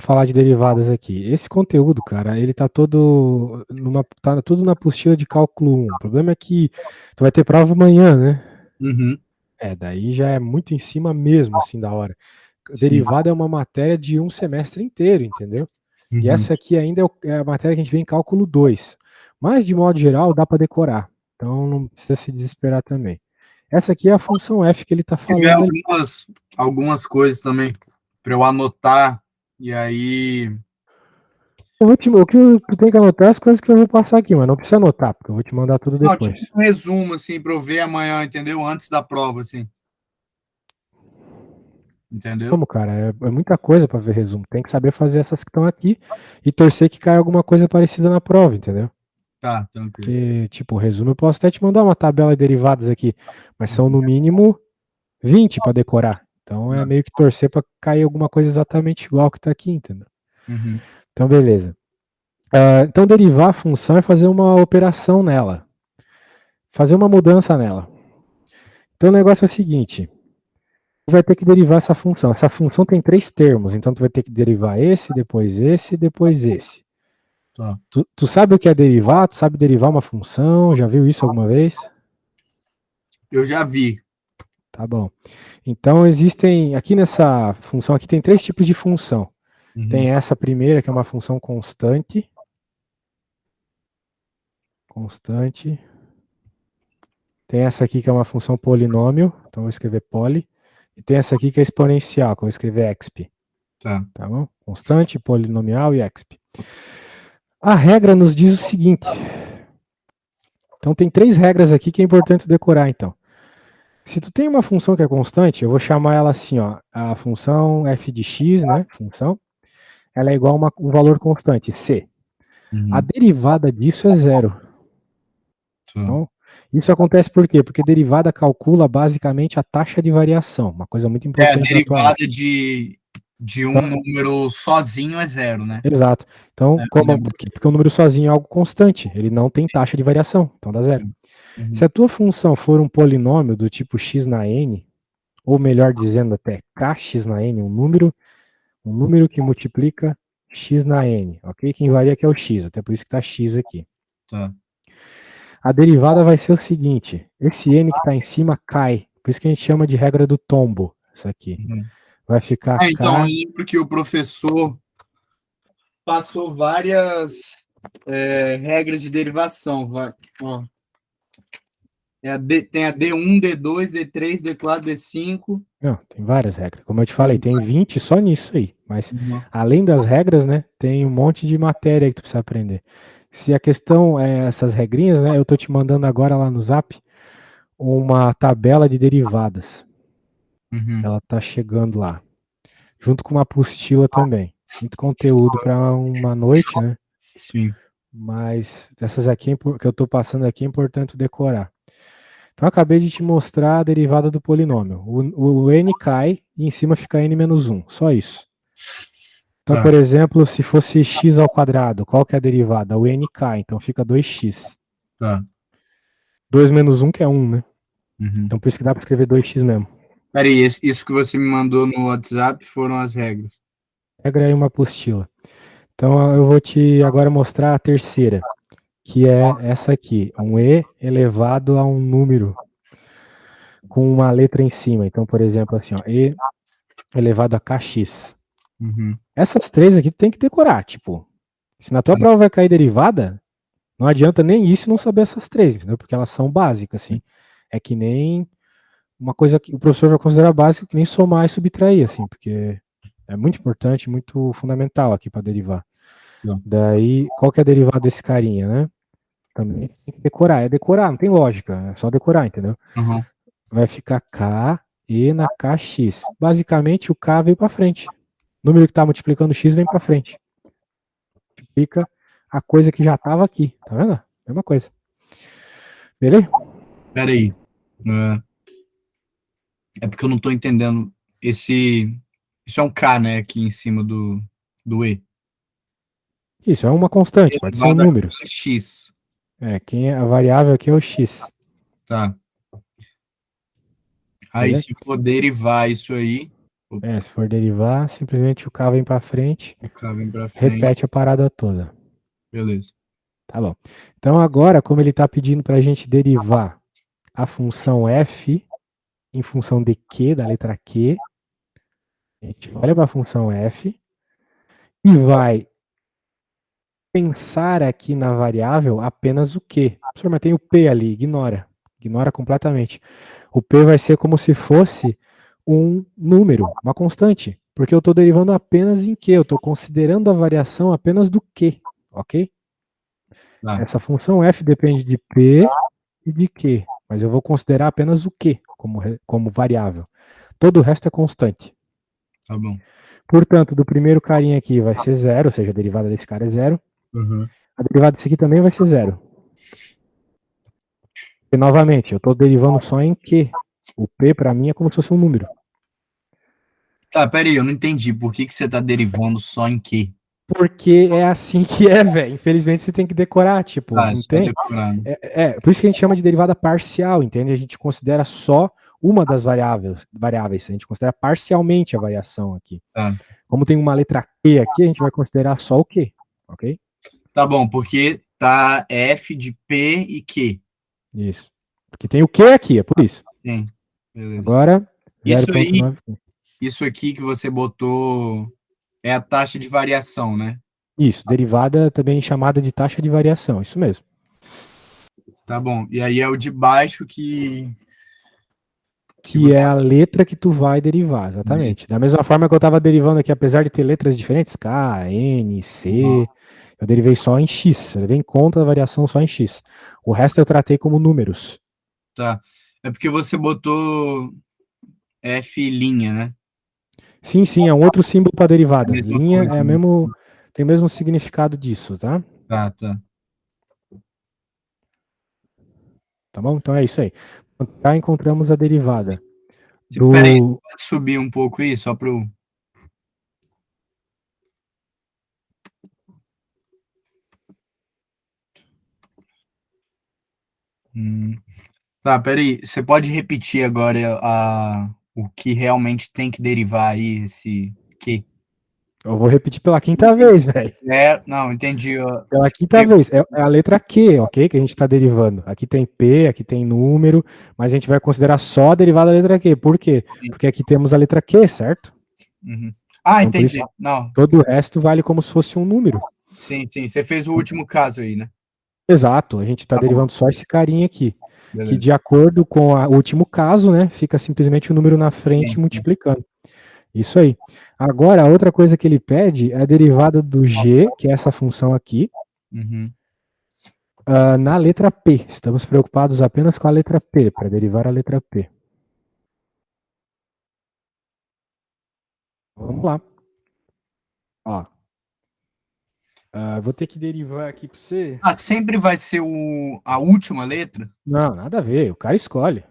falar de derivadas aqui. Esse conteúdo, cara, ele tá tá tudo na apostila de cálculo 1. O problema é que tu vai ter prova amanhã, né? Uhum, Daí já é muito em cima mesmo, assim, da hora. sim. Derivada é uma matéria de um semestre inteiro, entendeu? E Uhum. essa aqui ainda é a matéria que a gente vê em cálculo 2. Mas, de modo geral, dá para decorar. Então não precisa se desesperar também. Essa aqui é a função f que ele está Se tiver falando ali. algumas coisas também para eu anotar, e aí. O que tu tem que anotar é as coisas que eu vou passar aqui, mas não precisa anotar, porque eu vou te mandar tudo Não, tipo depois. um resumo, assim, para eu ver amanhã, entendeu? Antes da prova, assim. Entendeu? Como, cara? É muita coisa para ver resumo. Tem que saber fazer essas que estão aqui e torcer que caia alguma coisa parecida na prova, entendeu? Tá, tranquilo. Porque, tipo, resumo, eu posso até te mandar uma tabela de derivadas aqui, mas são no mínimo 20 para decorar. Então é Tá. meio que torcer para cair alguma coisa exatamente igual que tá aqui, entendeu? Uhum. Então, beleza. Então, derivar a função é fazer uma operação nela, fazer uma mudança nela. Então, o negócio é o seguinte: tu vai ter que derivar essa função. Essa função tem três termos, então tu vai ter que derivar esse, depois esse. Tá. Tu sabe o que é derivar? Tu sabe derivar uma função? Já viu isso alguma vez? Eu já vi. Tá bom. Então existem, aqui nessa função aqui tem três tipos de função. Uhum. Tem essa primeira que é uma função constante, constante. Tem essa aqui que é uma função polinômio, então vou escrever poly. E tem essa aqui que é exponencial, que eu vou escrever exp. Tá. Tá bom? Constante, polinomial e exp. A regra nos diz o seguinte. Então tem três regras aqui que é importante decorar, então. Se tu tem uma função que é constante, eu vou chamar ela assim, ó, a função f de x, né? Função, ela é igual a um valor constante, c. A Uhum. derivada disso é zero. Tá. Então, isso acontece por quê? Porque derivada calcula basicamente a taxa de variação, uma coisa muito É, a importante na tua área. derivada de um Então, número sozinho é zero, né? exato. Então, É, por quê? Porque o número sozinho é algo constante, ele não tem taxa de variação, então dá zero. Se uhum. a tua função for um polinômio do tipo x na n, ou melhor dizendo até kx na n, um número que multiplica x na n, ok? Quem varia aqui é o x, até por isso que está x aqui. Tá. A derivada vai ser o seguinte: esse n que está em cima cai, por isso que a gente chama de regra do tombo, isso aqui. Uhum. Vai ficar Ah, então, eu k. lembro que o professor passou várias regras de derivação. Ó, tem a D1, D2, D3, D4, D5. Não, tem várias regras. Como eu te falei, tem 20 só nisso aí. Mas Uhum. além das regras, né, tem um monte de matéria aí que tu precisa aprender. Se a questão é essas regrinhas, né, eu tô te mandando agora lá no Zap uma tabela de derivadas. Uhum. Ela tá chegando lá, junto com uma apostila também. Muito conteúdo para uma noite, né? Sim. Mas essas aqui que eu estou passando aqui é importante decorar. Então, eu acabei de te mostrar a derivada do polinômio. O n cai e em cima fica n menos 1. Só isso. Então, Tá. por exemplo, se fosse x ao quadrado, qual que é a derivada? O n cai, então fica 2x. Tá. 2 menos 1 que é 1, né? Uhum. Então, por isso que dá para escrever 2x mesmo. Peraí, isso que você me mandou no WhatsApp foram as regras. Regra aí uma apostila. Então, eu vou te agora mostrar a terceira, que é essa aqui. Um e elevado a um número com uma letra em cima. Então, por exemplo, assim, ó, e elevado a kx. Uhum. Essas três aqui tu tem que decorar, tipo, se na tua prova vai cair derivada, não adianta nem isso não saber essas três, entendeu? Porque elas são básicas, assim. É que nem uma coisa que o professor vai considerar básica, que nem somar e subtrair, assim, porque é muito importante, muito fundamental aqui para derivar. Não. Daí, qual que é a derivada desse carinha, né? Também tem que decorar. É decorar, não tem lógica, é só decorar, entendeu? Uhum. Vai ficar K e na KX. Basicamente, o K veio para frente. O número que está multiplicando X vem para frente. Multiplica a coisa que já estava aqui. Tá vendo? Mesma coisa. Beleza? Peraí. É porque eu não tô entendendo. Isso é um K, né? Aqui em cima do E. Isso é uma constante, pode ser um Elevado a número. X. A variável aqui é o X. Tá. Aí, Beleza? se for derivar isso aí. Se for derivar, simplesmente o K vem para frente, O K vem pra frente. repete a parada toda. Beleza. Tá bom. Então agora, como ele está pedindo para a gente derivar a função f em função de q, da letra q, a gente olha para a função f e vai pensar aqui na variável apenas o q. Professor, mas tem o p ali, ignora. Ignora completamente. O p vai ser como se fosse um número, uma constante, porque eu estou derivando apenas em q, eu estou considerando a variação apenas do q, ok? Tá. Essa função f depende de p e de q, mas eu vou considerar apenas o q como variável. Todo o resto é constante. Tá bom. Portanto, do primeiro carinha aqui vai ser zero, ou seja, a derivada desse cara é zero. Uhum. A derivada desse aqui também vai ser zero. E novamente, eu estou derivando só em q. O p para mim é como se fosse um número. Tá, pera aí, eu não entendi. Por que você tá derivando só em Q? Porque é assim que é, velho. Infelizmente você tem que decorar, tipo, Tá, é não só tem. decorando. Por isso que a gente chama de derivada parcial, entende? A gente considera só uma das variáveis. A gente considera parcialmente a variação aqui. Tá. Como tem uma letra Q aqui, a gente vai considerar só o Q, ok? Tá bom, porque tá F de P e Q. Isso. Porque tem o Q aqui, é por isso. Sim. Beleza. Agora, Isso aí, 0,9. isso aqui que você botou é a taxa de variação, né? Isso, derivada também chamada de taxa de variação, isso mesmo. Tá bom. E aí é o de baixo que Que você... é a letra que tu vai derivar, exatamente. Da mesma forma que eu estava derivando aqui, apesar de ter letras diferentes, K, N, C, eu derivei só em X. Eu levei em conta a variação só em X. O resto eu tratei como números. Tá. É porque você botou F linha, né? Sim, sim, é um outro símbolo para É a derivada. mesma Linha coisa, é né? tem o mesmo significado disso, tá? Tá, tá. Tá bom? Então é isso aí. Já encontramos a derivada Pera aí, do. pode subir um pouco aí, só para eu... Tá, peraí. Você pode repetir agora o que realmente tem que derivar aí, esse que? Eu vou repetir pela quinta vez, velho. É, não, entendi. Pela quinta vez. É a letra Q, ok? Que a gente está derivando. Aqui tem P, aqui tem número, mas a gente vai considerar só a derivada da letra Q. Por quê? Porque aqui temos a letra Q, certo? Uhum. Ah, Então, por isso, entendi. Não, todo o resto vale como se fosse um número. sim, sim. Você fez o último caso aí, né? Exato, a gente está Tá bom, derivando só esse carinha aqui, que beleza. de acordo com o último caso, né, fica simplesmente o número na frente Sim, sim. multiplicando. Isso aí. Agora, a outra coisa que ele pede é a derivada do g, que é essa função aqui, Uhum. na letra P. Estamos preocupados apenas com a letra P, para derivar a letra P. Vamos lá. Ó, vou ter que derivar aqui para você. Ah, sempre vai ser a última letra? Não, nada a ver, o cara escolhe.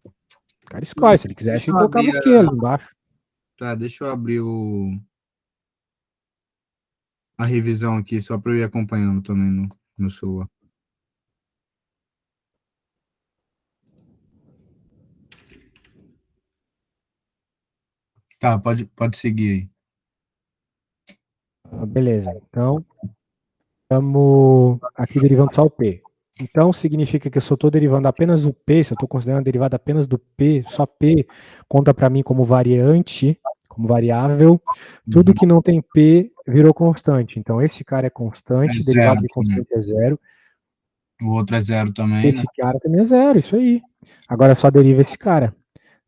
O cara escolhe, se ele quisesse, Deixa ele eu colocava abrir o Q ali embaixo. Tá, deixa eu abrir a revisão aqui, só para eu ir acompanhando também no celular. Tá, pode seguir aí. Beleza, então estamos aqui derivando só o P. Então significa que eu só estou derivando apenas o P, se eu estou considerando a derivada apenas do P, só P conta para mim como variante, como variável. Tudo Uhum. que não tem P virou constante. Então esse cara é É constante, derivada zero de também. constante é zero. O outro é zero também, né? Esse cara também é zero, isso aí. Agora só deriva esse cara.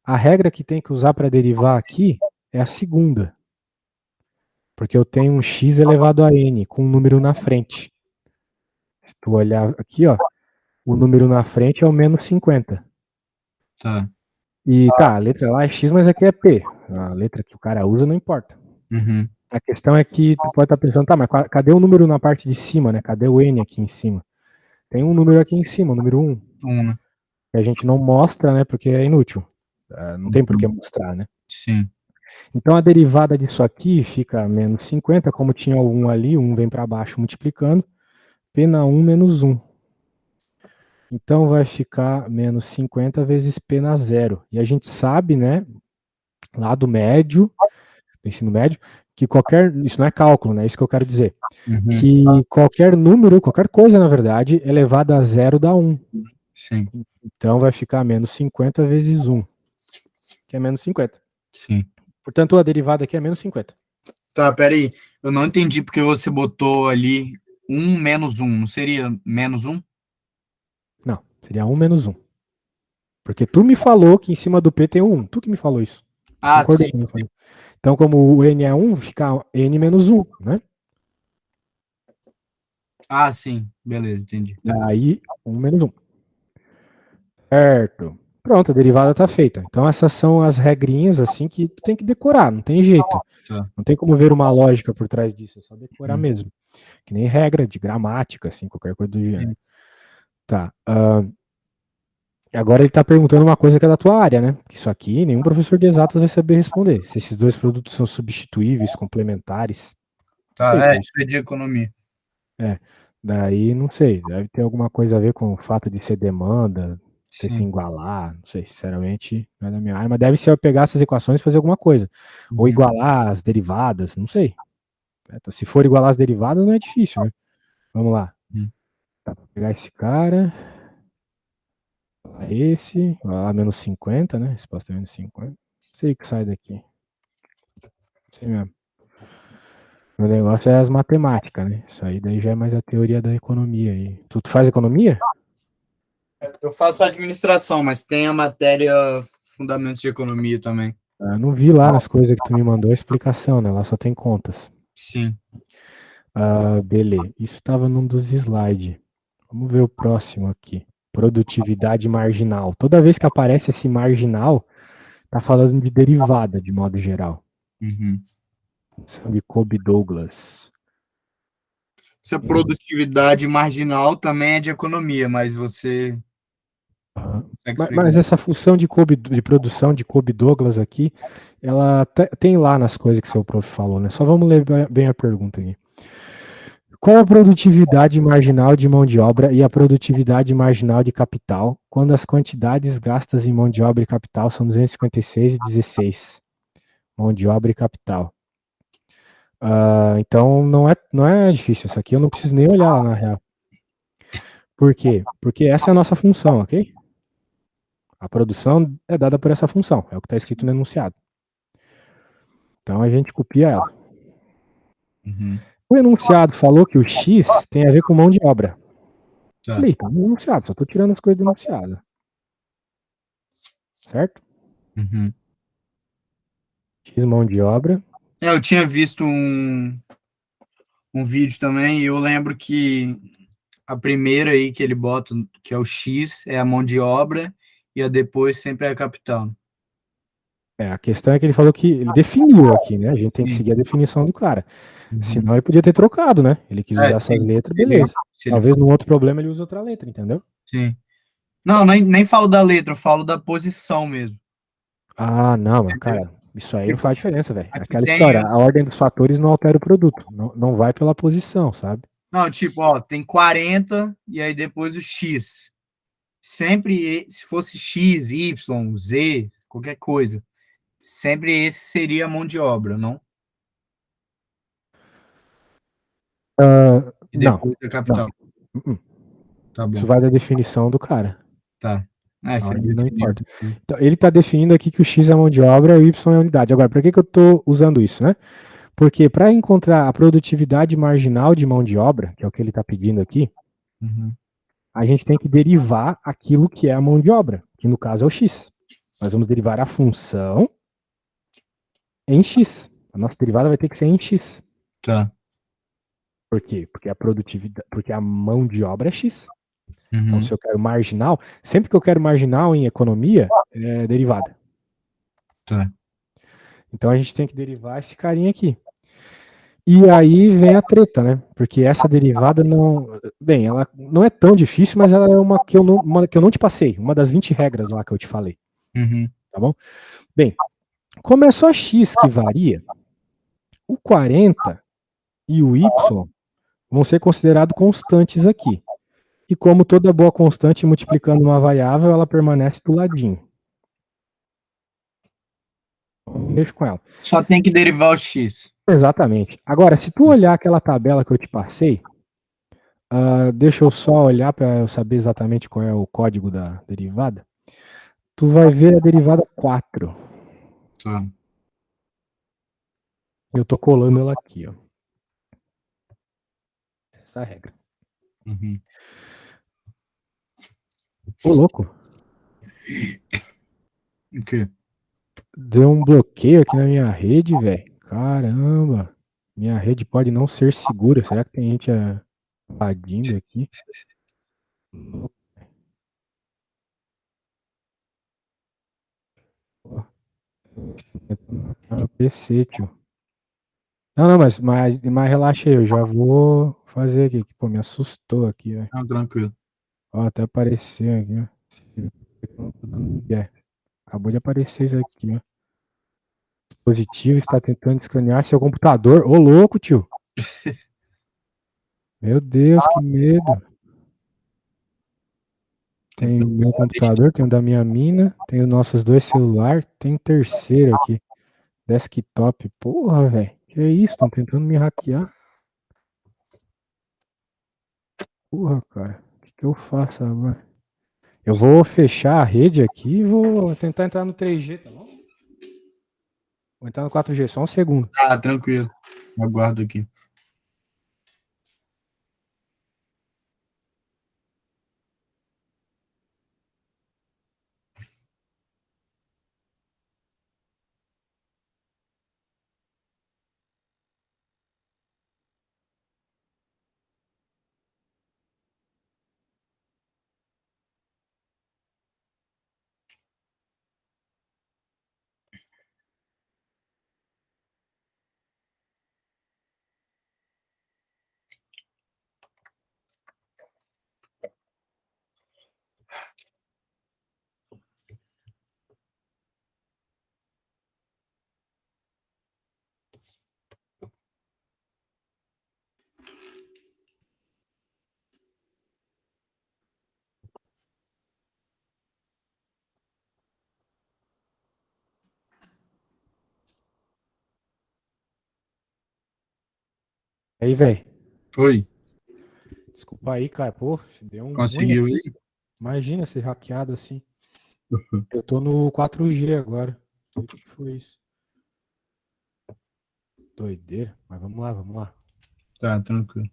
A regra que tem que usar para derivar aqui é a segunda, porque eu tenho um x elevado a n com um número na frente. Se tu olhar aqui, ó, o número na frente é o menos 50. Tá. E tá, a letra lá é X, mas aqui é P. A letra que o cara usa não importa. Uhum. A questão é que tu pode estar pensando, tá, mas cadê o número na parte de cima, né? Cadê o N aqui em cima? Tem um número aqui em cima, o número 1, Né? que a gente não mostra, né? Porque é inútil. Não tem por que Uhum. mostrar, né? Sim. Então a derivada disso aqui fica menos 50, como tinha o 1 ali, o 1 vem para baixo multiplicando, P na 1 menos 1. Então vai ficar menos 50 vezes P na 0. E a gente sabe, né, lá do médio, do ensino médio, que isso não é cálculo, né? Isso que eu quero dizer. Que qualquer número, qualquer coisa, na verdade, elevado a zero dá 1. Sim. Então vai ficar menos 50 vezes 1, que é menos 50. Sim. Portanto, a derivada aqui é menos 50. Tá, peraí. Eu não entendi porque você botou ali 1 menos 1. Não seria menos 1? Não, seria 1 menos 1. Porque tu me falou que em cima do P tem um 1. Tu que me falou isso. Ah, Concordou sim. comigo? Então, como o N é 1, fica N menos 1, né? Ah, sim. Beleza, entendi. Daí, 1 menos 1. Certo. Pronto, a derivada está feita. Então, essas são as regrinhas assim que tu tem que decorar, não tem jeito. Tá. Não tem como ver uma lógica por trás disso, é só decorar mesmo. Que nem regra de gramática, assim, qualquer coisa do gênero. Tá. Agora ele está perguntando uma coisa que é da tua área, né? Porque isso aqui nenhum professor de exatas vai saber responder. Se esses dois produtos são substituíveis, complementares. Não sei o Tá, que é isso. isso é de economia. É. Daí, não sei. Deve ter alguma coisa a ver com o fato de ser demanda, ter que Sim. igualar. Não sei, sinceramente, não é da minha área. Mas deve ser pegar essas equações e fazer alguma coisa. Ou igualar as derivadas, não sei. Então, se for igualar as derivadas, não é difícil, né? Vamos lá. Tá, vou pegar esse cara. Esse. Lá, menos 50, né? Resposta é menos 50. Não sei o que sai daqui. Não sei mesmo. O negócio é as matemáticas, né? Isso aí daí já é mais a teoria da economia aí. Tu faz economia? Eu faço administração, mas tem a matéria Fundamentos de Economia também. Eu não vi lá nas coisas que tu me mandou a explicação, né? Lá só tem contas. Sim. Beleza. Isso estava num dos slides. Vamos ver o próximo aqui. Produtividade marginal. Toda vez que aparece esse marginal, tá falando de derivada, de modo geral. Sabe, Kobe Douglas. Essa produtividade marginal também é de economia, mas você consegue Mas explicar. essa função de produção de Kobe Douglas aqui, ela tem lá nas coisas que seu prof falou, né? Só vamos ler bem a pergunta aqui. Qual a produtividade marginal de mão de obra e a produtividade marginal de capital quando as quantidades gastas em mão de obra e capital são 256 e 16? Mão de obra e capital. Então não é difícil. Isso aqui eu não preciso nem olhar lá na real. Por quê? Porque essa é a nossa função, ok? A produção é dada por essa função. É o que está escrito no enunciado. Então a gente copia ela. O enunciado falou que o X tem a ver com mão de obra. Tá. Falei, tá no enunciado, só estou tirando as coisas do enunciado. Certo? X mão de obra. Eu tinha visto um vídeo também e eu lembro que a primeira aí que ele bota, que é o X, é a mão de obra e a depois sempre é a capital. A questão é que ele falou que ele definiu aqui, né? A gente tem que Sim. seguir a definição do cara. Senão ele podia ter trocado, né? Ele quis usar essas Sim. letras, beleza. Se ele Talvez for. num outro problema ele use outra letra, entendeu? Sim. Não, nem falo da letra, eu falo da posição mesmo. Não, mas Entendeu? cara, isso aí não Tipo, faz diferença, velho. É aqui aquela tem. história, a ordem dos fatores não altera o produto. Não vai pela posição, sabe? Não, tipo, ó, tem 40 e aí depois o X. Sempre, se fosse X, Y, Z, qualquer coisa, sempre esse seria a mão de obra, não? E Não, depois a não. capital. Tá Isso bom. vai da definição do cara. Tá. A Você ordem não definiu. importa. Então, ele está definindo aqui que o X é mão de obra e o Y é unidade. Agora, por que eu estou usando isso, né? Porque para encontrar a produtividade marginal de mão de obra, que é o que ele está pedindo aqui, a gente tem que derivar aquilo que é a mão de obra, que no caso é o X. Nós vamos derivar a função em X. A nossa derivada vai ter que ser em X. Tá. Por quê? Porque a produtividade, porque a mão de obra é X. Então, se eu quero marginal, sempre que eu quero marginal em economia, é derivada. Tá. Então a gente tem que derivar esse carinha aqui. E aí vem a treta, né? Porque essa derivada não. Bem, ela não é tão difícil, mas ela é uma que eu não te passei. Uma das 20 regras lá que eu te falei. Tá bom? Bem, como é só x que varia, o 40 e o y vão ser considerados constantes aqui. E como toda boa constante multiplicando uma variável, ela permanece do ladinho. mexo com ela. Só tem que derivar o x. Exatamente. Agora, se tu olhar aquela tabela que eu te passei, deixa eu só olhar para eu saber exatamente qual é o código da derivada. Tu vai ver a derivada 4. Tá. Eu tô colando ela aqui, ó. Essa é a regra. Uhum. Ô, louco. O quê? Deu um bloqueio aqui na minha rede, velho. Caramba. Minha rede pode não ser segura. Será que tem gente invadindo aqui? PC, tio. Não, mas relaxa aí, eu já vou fazer aqui. Pô, me assustou aqui, velho. Não, tranquilo. Ó, até apareceu aqui, ó. É, acabou de aparecer isso aqui, ó. Dispositivo está tentando escanear seu computador. Ô, louco, tio. Meu Deus, que medo. Tem o meu computador, tem o da minha mina, tem os nossos dois celulares, tem um terceiro aqui. Desktop. Porra, velho. Que é isso? Estão tentando me hackear? Porra, cara. O que eu faço agora? Eu vou fechar a rede aqui e vou tentar entrar no 3G, tá bom? Vou entrar no 4G, só um segundo. Ah, tranquilo. Aguardo aqui. Aí, velho. Oi, Desculpa aí, cara. Pô, deu um ruim conseguiu aqui. aí? Imagina ser hackeado assim. Eu tô no 4G agora. O que foi isso? Doideira. Mas vamos lá, vamos lá. Tá, tranquilo.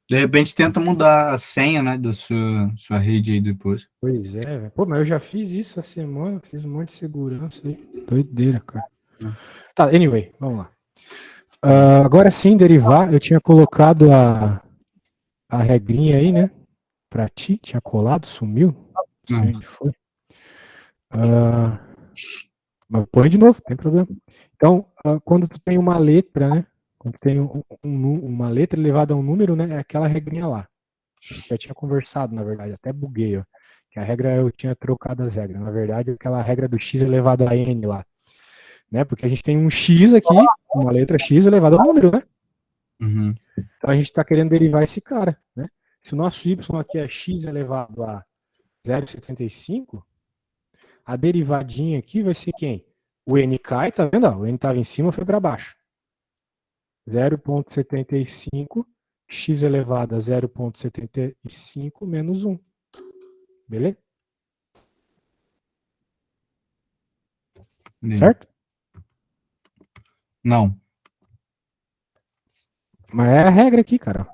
De repente tenta mudar a senha, né, da sua rede aí depois. Pois é, velho. Pô, mas eu já fiz isso essa semana. Fiz um monte de segurança aí. Doideira, cara. Tá, anyway, vamos lá. Agora sim, derivar. Eu tinha colocado a regrinha aí, né? Pra ti. Tinha colado, sumiu. Não sei Não. onde foi. Mas põe de novo, não tem problema. Então, quando tu tem uma letra, né? Quando tu tem uma letra elevada a um número, né? É aquela regrinha lá. A gente já tinha conversado, na verdade, até buguei, ó. Que a regra eu tinha trocado as regras. Na verdade, aquela regra do x elevado a n lá. Né? Porque a gente tem um x aqui, uma letra x elevada a um número, né? Uhum. Então a gente está querendo derivar esse cara, né? Se o nosso y aqui é x elevado a 0,75, a derivadinha aqui vai ser quem? O n cai, tá vendo? O n estava em cima, foi para baixo. 0,75 x elevado a 0,75 menos 1. Beleza? Certo? Não. Mas é a regra aqui, cara.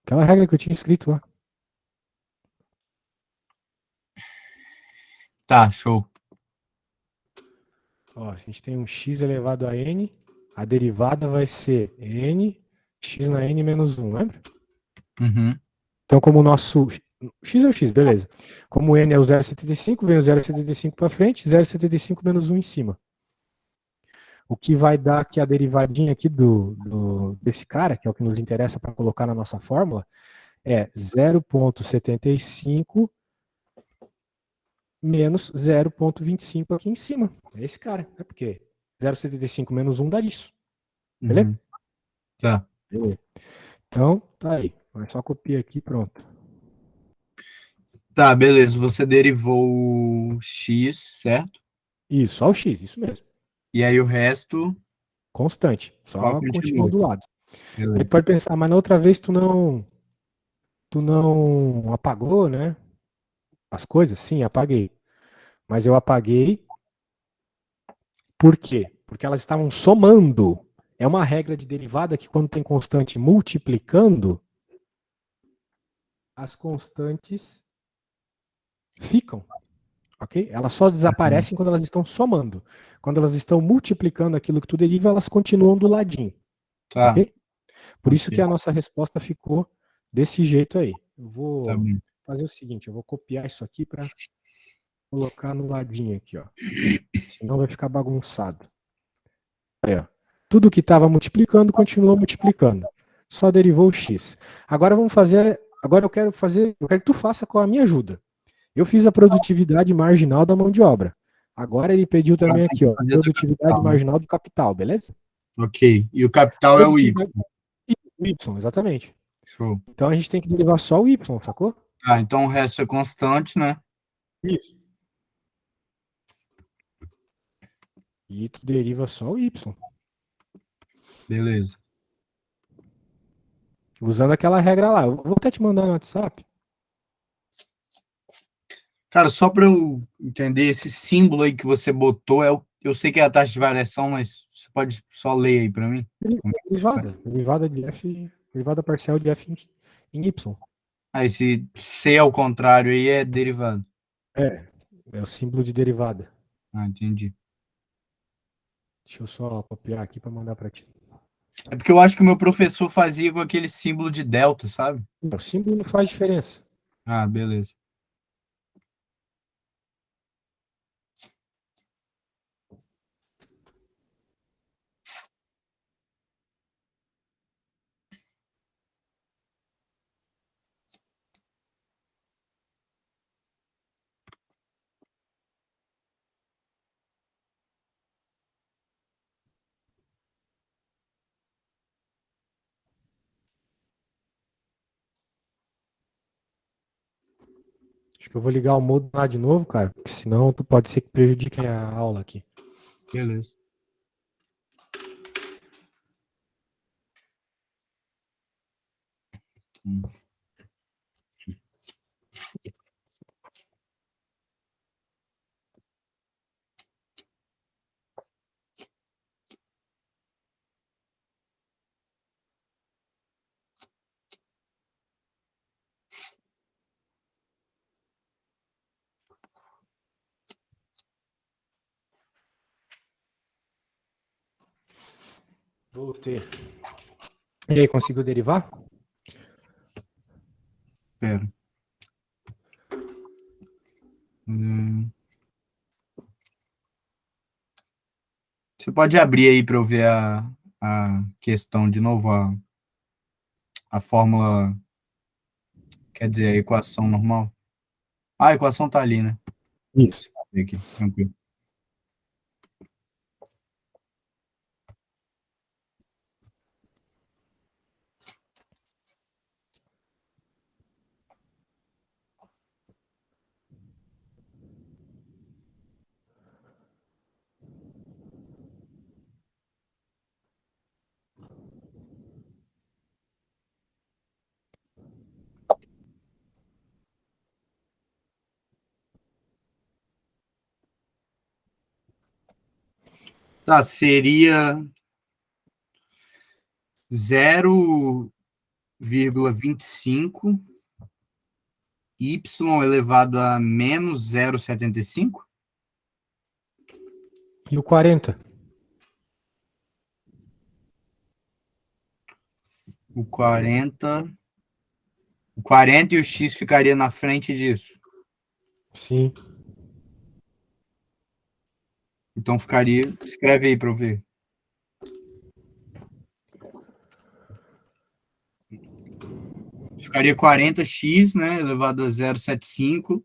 Aquela regra que eu tinha escrito lá. Tá, show. Ó, a gente tem um x elevado a n, a derivada vai ser n, x na n menos 1, lembra? Uhum. Então, como o nosso x é o x, beleza. Como o n é o 0,75, vem o 0,75 para frente, 0,75 menos 1 em cima. O que vai dar aqui a derivadinha aqui desse cara, que é o que nos interessa para colocar na nossa fórmula, é 0,75 menos 0,25 aqui em cima. É esse cara, né? Porque 0,75 menos 1 dá isso. Beleza? Uhum. Tá. Beleza. Então, tá aí. Mas só copia aqui pronto. Tá, beleza. Você derivou o x, certo? Isso, só o x, isso mesmo. E aí o resto Constante. só Só continua continua. do lado. Ele Beleza. pode pensar, mas na outra vez tu não apagou, né? As coisas? Sim, apaguei. Mas eu apaguei por quê? Porque elas estavam somando. É uma regra de derivada que quando tem constante multiplicando, as constantes ficam, ok? Elas só desaparecem quando elas estão somando. Quando elas estão multiplicando aquilo que tu deriva, elas continuam do ladinho, Tá, ok? Por isso que ok. a nossa resposta ficou desse jeito aí. Eu Tá vou bom. fazer o seguinte, eu vou copiar isso aqui para colocar no ladinho aqui, ó. Senão vai ficar bagunçado. Aí, ó. Tudo que estava multiplicando continuou multiplicando. Só derivou o x. Agora vamos fazer. Agora eu quero que tu faça com a minha ajuda. Eu fiz a produtividade marginal da mão de obra. Agora ele pediu Agora também tem aqui, que ó, fazer do produtividade capital, né? marginal do capital, beleza? Ok. E o capital é o Y. Produtividade o y, exatamente. Show. Então a gente tem que derivar só o y, sacou? Ah, então o resto é constante, né? Isso. E tu deriva só o y, Beleza. usando aquela regra lá. Eu vou até te mandar no WhatsApp. Cara, só para eu entender, esse símbolo aí que você botou, eu sei que é a taxa de variação, mas você pode só ler aí para mim? Como é que se faz? Derivada parcial de f em y. Ah, esse C ao contrário aí é derivado. É o símbolo de derivada. Ah, entendi. Deixa eu só copiar aqui para mandar para ti. É porque eu acho que o meu professor fazia com aquele símbolo de delta, sabe? O símbolo não faz diferença. Ah, beleza. Acho que eu vou ligar o modo lá de novo, cara, porque senão tu pode ser que prejudique a aula aqui. Beleza. Voltei. E aí, conseguiu derivar? Pera. Você pode abrir aí para eu ver a questão de novo, a fórmula, quer dizer, a equação normal? Ah, a equação tá ali, né? Isso. Deixa eu ver aqui, tranquilo. Tá, seria 0,25 y elevado a menos 0,75? E o 40? O 40, o 40 e o x ficaria na frente disso. Sim. Então ficaria, escreve aí para eu ver. Ficaria 40x, né, elevado a 0,75,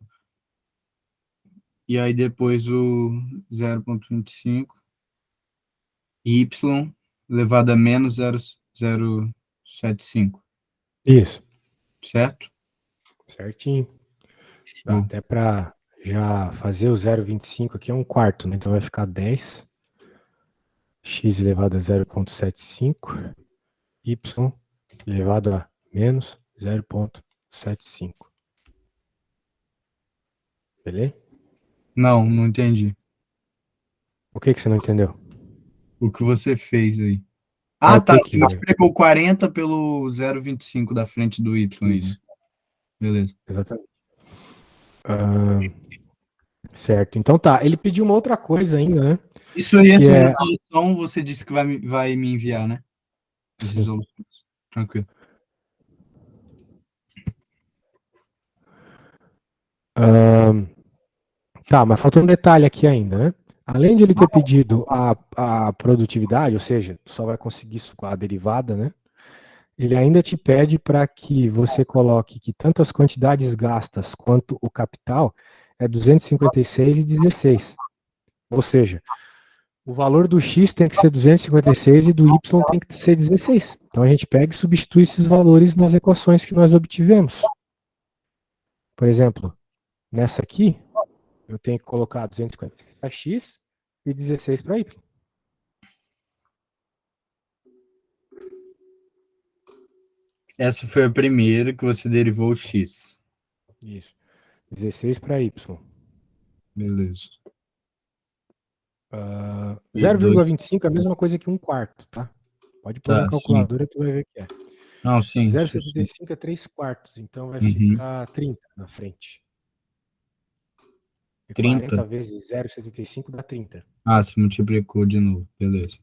e aí depois o 0,25, y elevado a menos 0,75, Isso. certo? Certinho. Dá Show. até para já fazer o 0,25 aqui é um quarto, né? Então vai ficar 10. x elevado a 0,75, y elevado a menos 0,75. Beleza? Não, não entendi. O que você não entendeu? O que você fez aí? É Ah, o tá. que Você que... multiplicou 40 pelo 0,25 da frente do Y aí, né? Isso, Beleza. exatamente. Ah, certo. Então tá, ele pediu uma outra coisa ainda, né? Isso aí, Que essa é... resolução, você disse que vai me enviar, né? As Sim. resoluções. Tranquilo. Ah, tá, mas falta um detalhe aqui ainda, né? Além de ele ter pedido a produtividade, ou seja, só vai conseguir isso com a derivada, né? Ele ainda te pede para que você coloque que tanto as quantidades gastas quanto o capital é 256,16. Ou seja, o valor do X tem que ser 256 e do Y tem que ser 16. Então a gente pega e substitui esses valores nas equações que nós obtivemos. Por exemplo, nessa aqui, eu tenho que colocar 256 para X e 16 para Y. Essa foi a primeira que você derivou o X. Isso. 16 para Y. Beleza. E dois. 0,25 é a mesma coisa que um quarto, tá? Pode pôr na Tá, sim. calculadora, tu vai ver que é. Não, sim. Isso sim. 0,75 é 3 quartos, então vai Uhum. ficar 30 na frente. E 30. 40 vezes 0,75 dá 30. Ah, se multiplicou de novo. Beleza.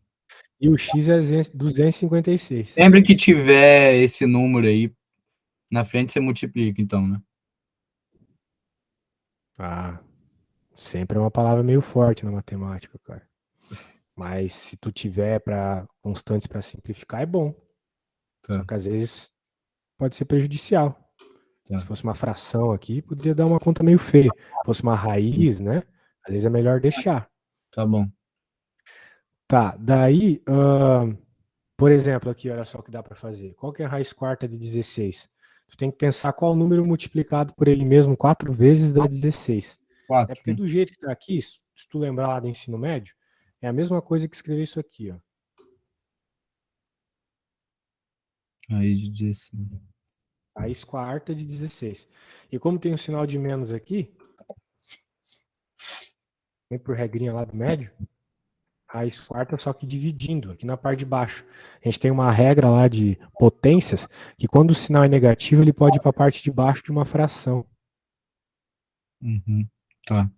E o X é 256. Sempre que tiver esse número aí na frente, você multiplica, então, né? Ah, sempre é uma palavra meio forte na matemática, cara. Mas se tu tiver para constantes para simplificar, é bom. Só Tá, que às vezes pode ser prejudicial. Se tá. fosse uma fração aqui, poderia dar uma conta meio feia. Se fosse uma raiz, né? Às vezes é melhor deixar. Tá bom. Tá, daí, por exemplo, aqui, olha só o que dá para fazer. Qual que é a raiz quarta de 16? Tu tem que pensar qual o número multiplicado por ele mesmo 4 vezes dá 16. É 4, porque né? do jeito que tá aqui, se tu lembrar lá do ensino médio, é a mesma coisa que escrever isso aqui, ó. Aí de 16. Raiz quarta de 16. E como tem um sinal de menos aqui, vem por regrinha lá do médio, raiz quarta, só que dividindo aqui na parte de baixo. A gente tem uma regra lá de potências que quando o sinal é negativo, ele pode ir para a parte de baixo de uma fração. Uhum. Tá.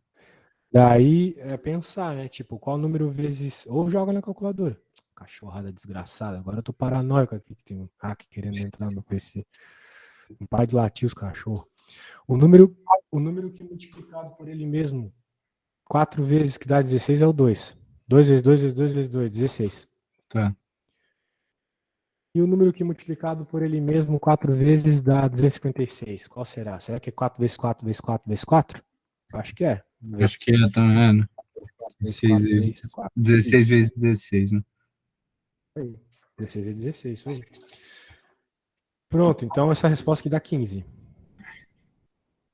Daí é pensar, né? Tipo, qual número vezes. Ou joga na calculadora. Cachorrada desgraçada. Agora eu tô paranoico aqui que tem um hack querendo entrar no meu PC. Não para de latir os cachorros. O número que é multiplicado por ele mesmo 4 vezes que dá 16 é o 2. 2 vezes 2 vezes 2 vezes 2, 16. Tá. E o número que multiplicado por ele mesmo 4 vezes dá 256. Qual será? Será que é 4 vezes 4 vezes 4 vezes 4? Acho que é. Vamos ver. Acho que é também, né? 4 vezes 16 4 vezes vezes. 4. 16 Isso. vezes 16, né? Aí. 16 é 16, isso aí. Pronto, então essa resposta aqui dá 15.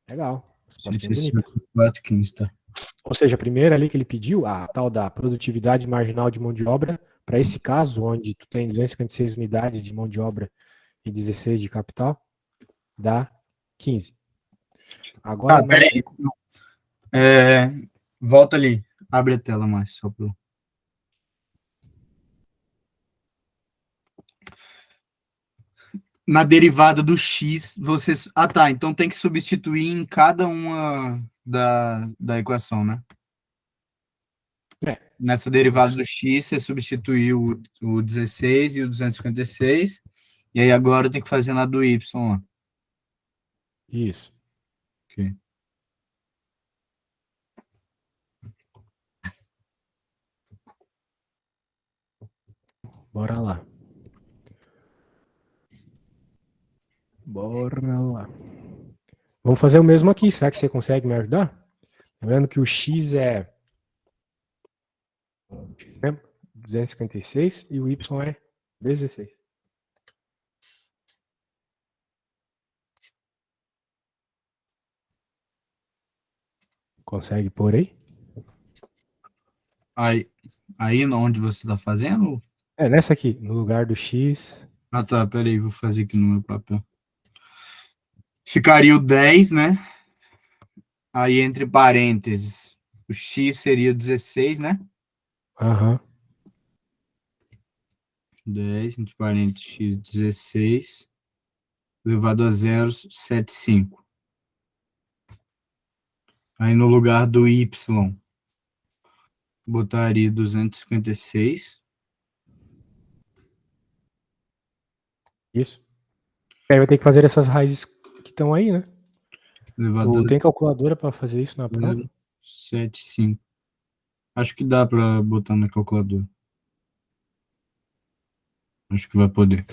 Legal. Respostinha bonita. 4, 15, tá. Ou seja, a primeira ali que ele pediu, a tal da produtividade marginal de mão de obra, para esse caso, onde tu tem 256 unidades de mão de obra e 16 de capital, dá 15. Agora Ah, peraí. É, volta ali. Abre a tela mais, só pro. Na derivada do x, vocês. Ah, tá. Então tem que substituir em cada uma da equação, né? É, Nessa tem que derivada do x, você substituiu o 16 e o 256. E aí agora tem que fazer na do y lá. isso. Ok. Bora lá. Bora lá. Vamos fazer o mesmo aqui. Será que você consegue me ajudar? Lembrando que o x é 256 e o y é 16. Consegue por aí? Aí, Aí onde você está fazendo? É, nessa aqui, no lugar do X. Ah, tá, peraí, vou fazer aqui no meu papel. Ficaria o 10, né? Aí entre parênteses, o x seria 16, né? Aham. 10 entre parênteses x 16 elevado a 0,75. Aí no lugar do y, botaria 256. Isso. Aí vai ter que fazer essas raízes que estão aí, né? Elevado Tu a tem calculadora para fazer isso na prova? 0,75. Acho que dá para botar na calculadora. Acho que vai poder.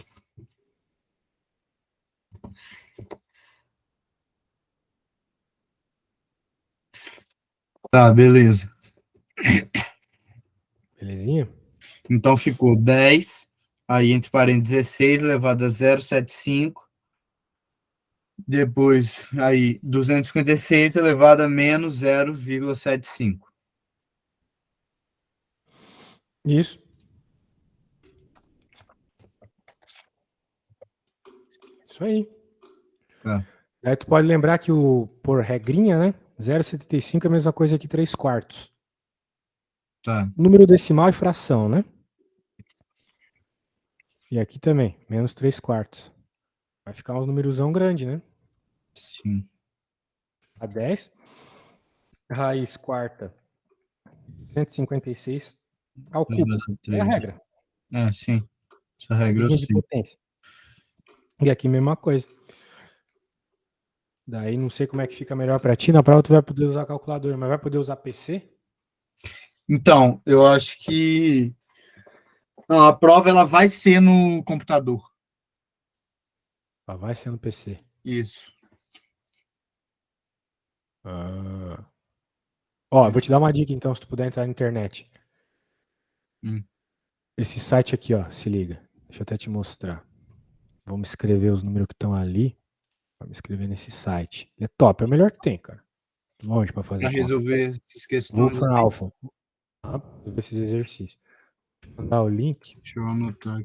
Tá, beleza. Belezinha? Então ficou 10, aí entre parênteses 16 elevado a 0,75. Depois, aí 256 elevado a menos 0,75. Isso. Isso aí. Tá, Aí tu pode lembrar que o por regrinha, né? 0,75 é a mesma coisa que 3 quartos. tá. Número decimal e fração, né? E aqui também, menos 3 quartos. Vai ficar uns numerosão grande, né? Sim. A 10. Raiz quarta, 156 ao Elevado cubo. a É a 3. regra. É, sim. Essa regra eu Regrinha de sei. potência. E aqui mesma coisa. Daí não sei como é que fica melhor para ti. Na prova tu vai poder usar calculadora, mas vai poder usar PC? Então, eu acho que não, a prova ela vai ser no computador. Ah, vai ser no PC. Isso. Ah. Ó, eu vou te dar uma dica então, se tu puder entrar na internet. Hum. Esse site aqui, ó, se liga. Deixa eu até te mostrar. Vamos escrever os números que estão ali. Vamos escrever nesse site. Ele é top, é o melhor que tem, cara. Longe para fazer Para conta. resolver essas questões, Wolfram Alpha. Ver esses exercícios. Vou mandar o link. deixa eu anotar.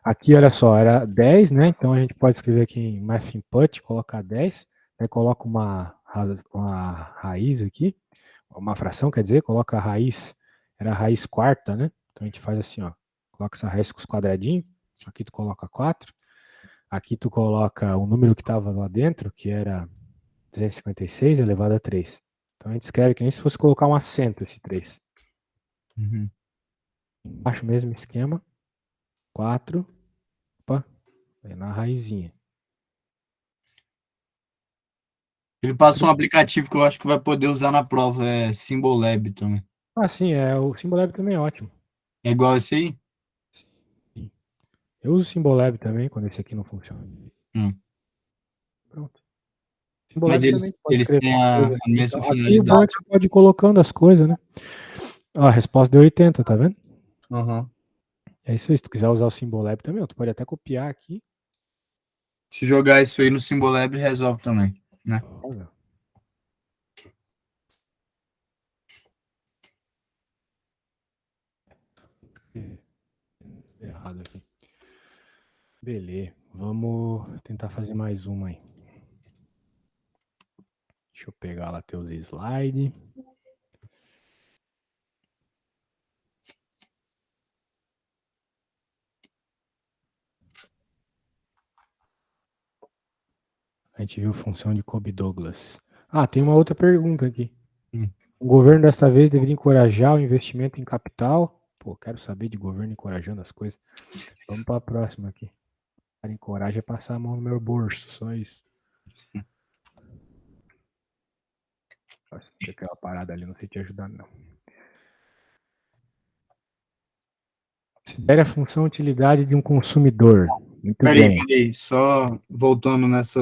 Aqui, olha só, era 10, né? Então a gente pode escrever aqui em Math Input, colocar 10. Aí coloca uma raiz aqui, uma fração, quer dizer, coloca a raiz, era a raiz quarta, né? Então a gente faz assim, ó. Coloca essa raiz com os quadradinhos. Aqui tu coloca 4. Aqui tu coloca o número que estava lá dentro, que era 256 elevado a 3. Então a gente escreve que nem se fosse colocar um acento esse 3. Uhum. Embaixo mesmo esquema. 4. Opa, na raizinha. Ele passa um aplicativo que eu acho que vai poder usar na prova, é Symbolab também. Ah, sim, o Symbolab também é ótimo. É igual esse aí? Sim. Eu uso o Symbolab também, quando esse aqui não funciona. Hum. Pronto. Mas Symbolab também eles, pode eles escrever têm uma a coisa assim. mesma Então, aqui o bom é finalidade. que você pode ir colocando as coisas, né? Ó, a resposta deu 80, tá vendo? Uhum. É isso aí. Se tu quiser usar o Symbolab também, ó, tu pode até copiar aqui. Se jogar isso aí no Symbolab, resolve também, né? Olha. Errado aqui. Beleza. Vamos tentar fazer mais uma aí. Deixa eu pegar lá teus slides. A gente viu função de Cobb-Douglas. Ah, tem uma outra pergunta aqui. Hum. O governo dessa vez deveria encorajar o investimento em capital. Pô, quero saber de governo encorajando as coisas. Vamos para a próxima aqui. O cara encoraja passar a mão no meu bolso, só isso. Nossa, tem aquela parada ali, não sei te ajudar, não. Considere a função utilidade de um consumidor. Muito bem. Peraí, só voltando nessa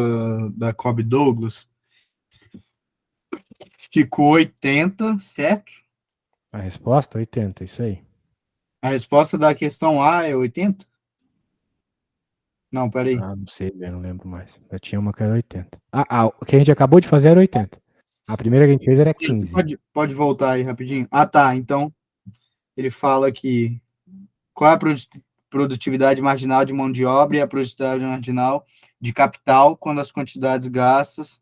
da Cobb Douglas, ficou 80, certo? A resposta, 80, isso aí. A resposta da questão A é 80? Não, peraí. Ah, não sei, eu não lembro mais. Eu tinha uma que era 80. O que a gente acabou de fazer era 80. A primeira que a gente fez era 15. Pode voltar aí rapidinho? Ah, tá. Então, ele fala que qual é a produtividade marginal de mão de obra e a produtividade marginal de capital quando as quantidades gastas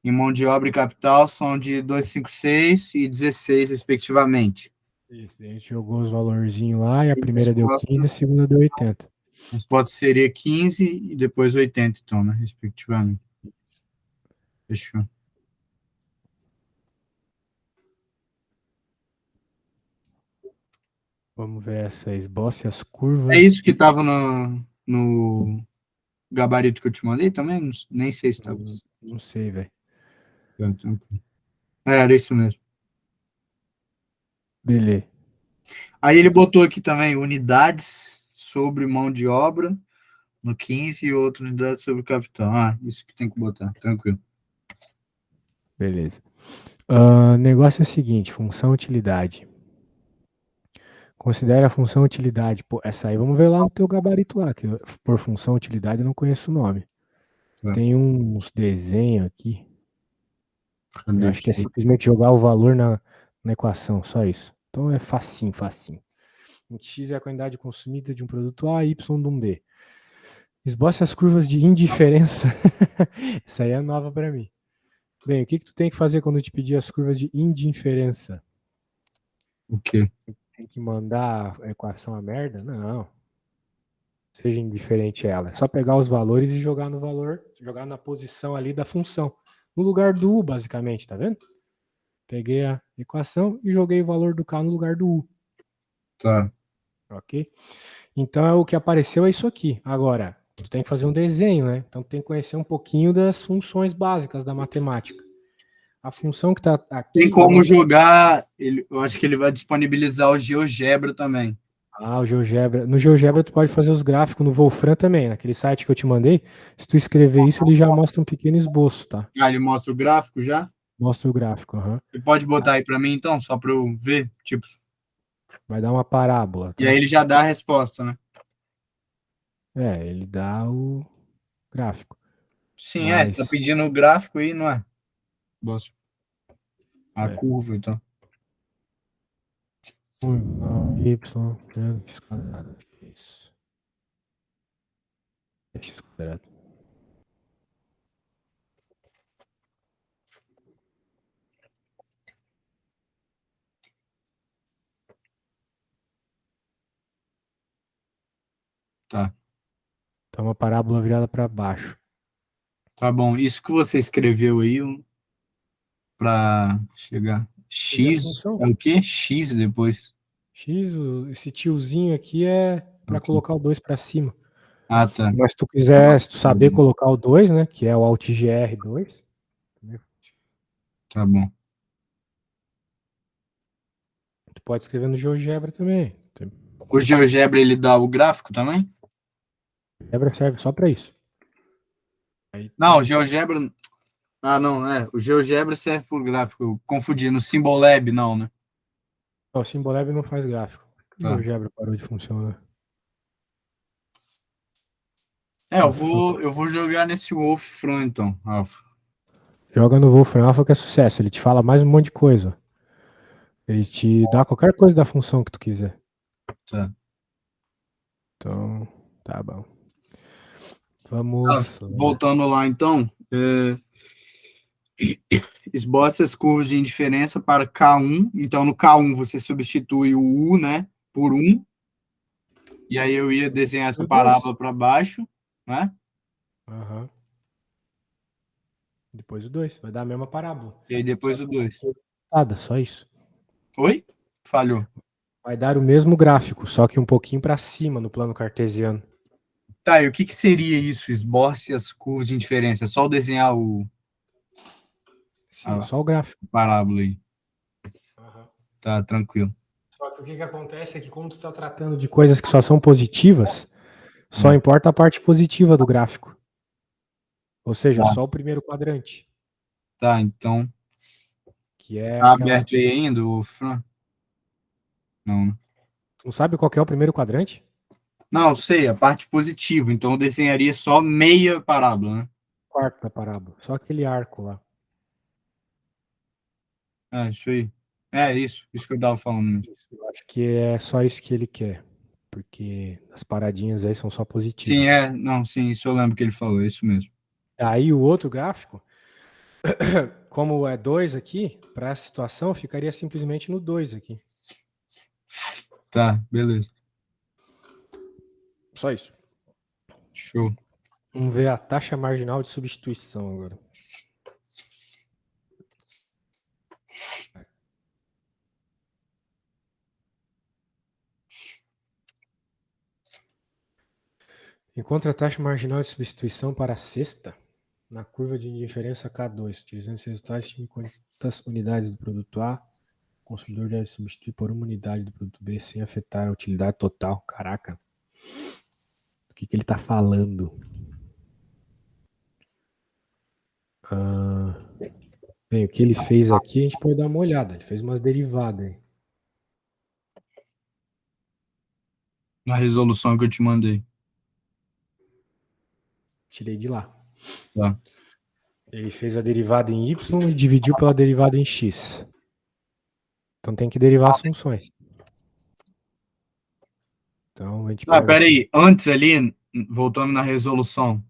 em mão de obra e capital são de 256 e 16, respectivamente. Isso, daí a gente jogou os valorzinhos lá e a E a primeira deu resposta, 15, a segunda deu 80. a resposta seria 15 e depois 80, então, né, respectivamente. Fechou. Vamos ver essa, esboce as É curvas isso que de... estava no gabarito que eu te mandei também? Nem sei se estava. Não sei, velho. Era isso mesmo. Beleza. Aí ele botou aqui também unidades sobre mão de obra no 15 e outra unidade sobre capital. Ah, isso que tem que botar, tranquilo. Beleza. Negócio é o seguinte, função utilidade. Considere a função utilidade. Pô, essa aí vamos ver lá no teu gabarito lá, que por função utilidade eu não conheço o nome. Tá. Tem uns desenhos aqui. Eu Cadê acho que é aqui? simplesmente jogar o valor na equação, só isso. Então é facinho, facinho. X é a quantidade consumida de um produto A, Y de um B. Esboce as curvas de indiferença. Essa aí é nova para mim. Bem, o que tu tem que fazer quando eu te pedir as curvas de indiferença? O quê? Tem que mandar a equação a merda? Não. Seja indiferente a ela. É só pegar os valores e jogar no valor, jogar na posição ali da função. No lugar do U, basicamente, tá vendo? Peguei a equação e joguei o valor do K no lugar do U. Tá. Ok? Então é o que apareceu é isso aqui. Agora, tu tem que fazer um desenho, né? Então tu tem que conhecer um pouquinho das funções básicas da matemática. A função que está Tem aqui é como uma. jogar, eu acho que ele vai disponibilizar o GeoGebra também. Ah, o GeoGebra. No GeoGebra tu pode fazer os gráficos no Wolfram também, naquele site que eu te mandei. Se tu escrever isso, ele já mostra um pequeno esboço, tá? Ah, ele mostra o gráfico já? Mostra o gráfico, aham. Você pode botar aí para mim, então, só para eu ver, tipo. Vai dar uma parábola, E aí tá? ele já dá a resposta, né? É, ele dá o gráfico. Sim, tá Mas. pedindo o gráfico aí, não é? Bosta. A É. curva, então. Y, x quadrado. Isso. É x quadrado. Tá. Então uma parábola virada para baixo. Tá bom. Isso que você escreveu aí para chegar. Peguei a X função. é o quê? X depois. X, esse tiozinho aqui é para Ok. colocar o 2 para cima. Ah, tá. Mas se tu quiser, se tu saber colocar o 2, né, que é o Alt GR2, Tá bom. tu pode escrever no GeoGebra também. O GeoGebra ele dá o gráfico também? GeoGebra serve só para isso. Aí Não, o GeoGebra. Ah, não, o GeoGebra serve para o gráfico. Eu confundi. No Symbolab, não, né? O Symbolab não faz gráfico. O Tá. GeoGebra parou de funcionar. Eu vou jogar nesse Wolfram, então, Alpha. Joga no Wolfram Alpha que é sucesso. Ele te fala mais um monte de coisa. Ele te dá qualquer coisa da função que tu quiser. Tá. Então, tá bom. Ah, Vamos lá. voltando lá, então. Esboce as curvas de indiferença para K1. Então, no K1 você substitui o U, né, por 1. E aí eu ia desenhar essa Escreve o 2. parábola para baixo, né? Aham. Depois o 2. Vai dar a mesma parábola. E aí Só depois que o um 2. pouquinho adiantada, só isso. Oi? Falhou. Vai dar o mesmo gráfico, só que um pouquinho para cima no plano cartesiano. Tá, e o que que seria isso? Esboce as curvas de indiferença. É só desenhar Sim, a só o gráfico. parábola aí. Aham. Tá, tranquilo. Só que o que acontece é que como tu está tratando de coisas que só são positivas, só É. importa a parte positiva do gráfico. Ou seja, Tá, só o primeiro quadrante, tá, então. que é Tá aquela... aberto aí ainda, o Fran? Não, né? Tu não sabe qual que é o primeiro quadrante? Não, sei, a parte positiva. Então eu desenharia só meia parábola, né? Quarto da parábola. Só aquele arco lá. Isso aí. É isso que eu tava falando mesmo. Eu acho que é só isso que ele quer, porque as paradinhas aí são só Sim, positivas. não, sim, isso eu lembro que ele falou, é isso mesmo. Aí o outro gráfico, como é 2 aqui, para essa situação, ficaria simplesmente no 2 aqui. Tá, beleza. Só isso. Show. Vamos ver a taxa marginal de substituição agora. Encontre a taxa marginal de substituição para a sexta na curva de indiferença K2. Utilizando esses resultados, estime quantas unidades do produto A o consumidor deve substituir por uma unidade do produto B sem afetar a utilidade total. Caraca. O que ele está falando? Bem, o que ele fez aqui, a gente pode dar uma olhada. Ele fez umas derivadas aí. Na resolução que eu te mandei. Tirei de lá. Tá. Ele fez a derivada em y e dividiu pela derivada em x. Então tem que derivar as funções. Então a gente pega. Peraí, antes ali, voltando na resolução.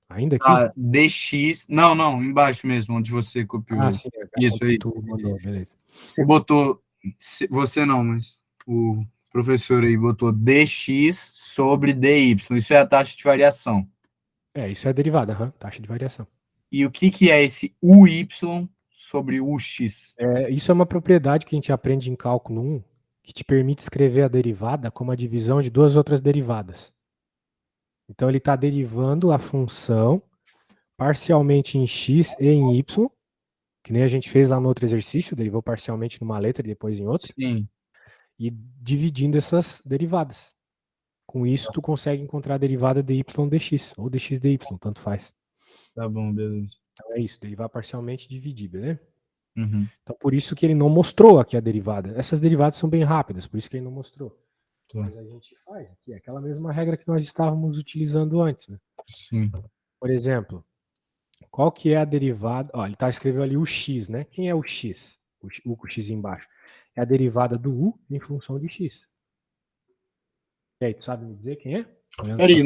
Ainda aqui? dx. Não, embaixo mesmo, onde você copiou. Sim, Isso aí. tu mandou, beleza. Você botou. Você não, mas o professor aí botou dx sobre dy. Isso é a taxa de variação. Isso é a derivada, taxa de variação. E o que é esse uy sobre ux? Isso é uma propriedade que a gente aprende em cálculo 1, que te permite escrever a derivada como a divisão de duas outras derivadas. Então ele está derivando a função parcialmente em x e em y, que nem a gente fez lá no outro exercício, derivou parcialmente numa letra e depois em outra. Sim. E dividindo essas derivadas. Com isso, tu consegue encontrar a derivada de y dx, ou dx dy, tanto faz. Tá bom, beleza. Então é isso, derivar parcialmente e dividir, beleza? Uhum. Então por isso que ele não mostrou aqui a derivada. Essas derivadas são bem rápidas, por isso que ele não mostrou. Tá. Mas a gente faz aqui, aquela mesma regra que nós estávamos utilizando antes, né? Sim. Por exemplo, qual que é a derivada? Ele escreveu ali o x, né? Quem é o x? O com x embaixo. É a derivada do u em função de x. E aí, tu sabe me dizer quem é? Peraí,